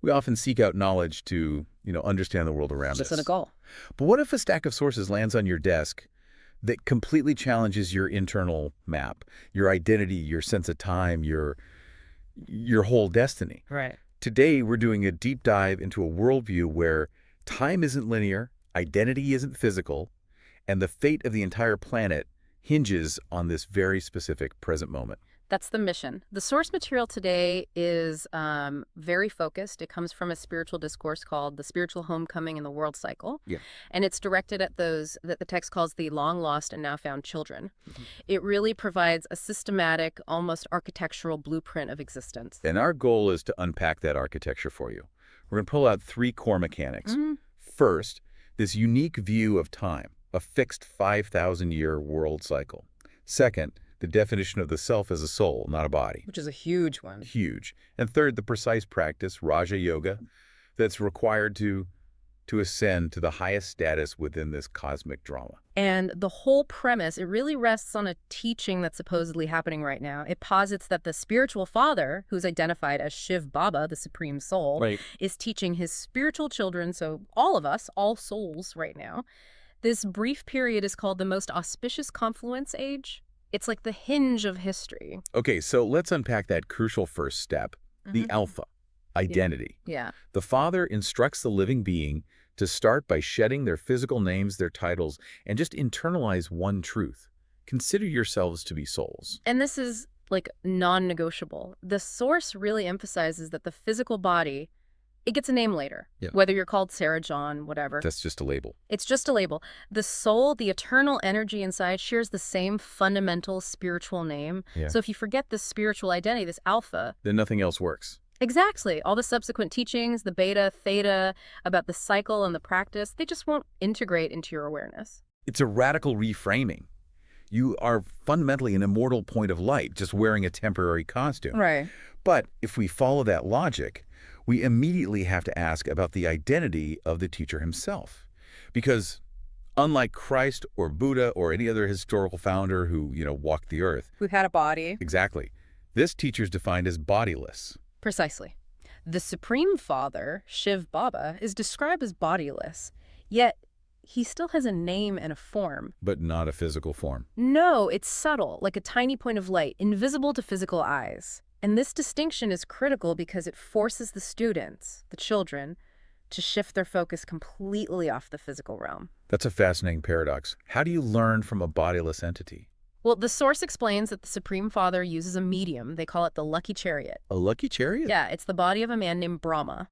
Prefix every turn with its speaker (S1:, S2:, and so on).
S1: We often seek out knowledge to, understand the world around
S2: Just a
S1: us.
S2: goal.
S1: But what if a stack of sources lands on your desk that completely challenges your internal map, your identity, your sense of time, your whole destiny?
S2: Right.
S1: Today, we're doing a deep dive into a worldview where time isn't linear, identity isn't physical, and the fate of the entire planet hinges on this very specific present moment.
S2: That's the mission. The source material today is very focused. It comes from a spiritual discourse called The Spiritual Homecoming in the World Cycle.
S1: Yeah.
S2: And it's directed at those that the text calls the long lost and now found children.
S1: Mhm.
S2: It really provides a systematic, almost architectural blueprint of existence.
S1: And our goal is to unpack that architecture for you. We're going to pull out three core mechanics. First, this unique view of time, a fixed 5,000-year world cycle. Second, the definition of the self as a soul, not a body.
S2: Which is a huge one.
S1: Huge. And third, the precise practice, Raja Yoga, that's required to ascend to the highest status within this cosmic drama.
S2: And the whole premise, it really rests on a teaching that's supposedly happening right now. It posits that the spiritual father, who's identified as Shiv Baba, the supreme soul,
S1: Right.
S2: is teaching his spiritual children, so all of us, all souls right now. This brief period is called the most auspicious confluence age. It's like the hinge of history.
S1: Okay, so let's unpack that crucial first step, the alpha, identity.
S2: Yeah.
S1: The Father instructs the living being to start by shedding their physical names, their titles, and just internalize one truth. Consider yourselves to be souls.
S2: And this is like non-negotiable. The source really emphasizes that the physical body, it gets a name later.
S1: Yeah.
S2: Whether you're called Sarah John, whatever.
S1: That's just a label.
S2: It's just a label. The soul, the eternal energy inside, shares the same fundamental spiritual name.
S1: Yeah.
S2: So if you forget this spiritual identity, this alpha,
S1: Then nothing else works.
S2: exactly, all the subsequent teachings, the beta, theta, about the cycle and the practice, they just won't integrate into your awareness.
S1: It's a radical reframing. You are fundamentally an immortal point of light, just wearing a temporary costume.
S2: Right.
S1: But if we follow that logic, we immediately have to ask about the identity of the teacher himself. Because unlike Christ or Buddha or any other historical founder who, walked the earth,
S2: Who had a body.
S1: exactly, this teacher is defined as bodiless.
S2: Precisely. The Supreme Father, Shiv Baba, is described as bodiless, yet he still has a name and a form.
S1: But not a physical form.
S2: No, it's subtle, like a tiny point of light, invisible to physical eyes. And this distinction is critical because it forces the students, the children, to shift their focus completely off the physical realm.
S1: That's a fascinating paradox. How do you learn from a bodiless entity?
S2: Well, the source explains that the Supreme Father uses a medium. They call it the Lucky Chariot.
S1: A lucky chariot?
S2: Yeah, it's the body of a man named Brahma.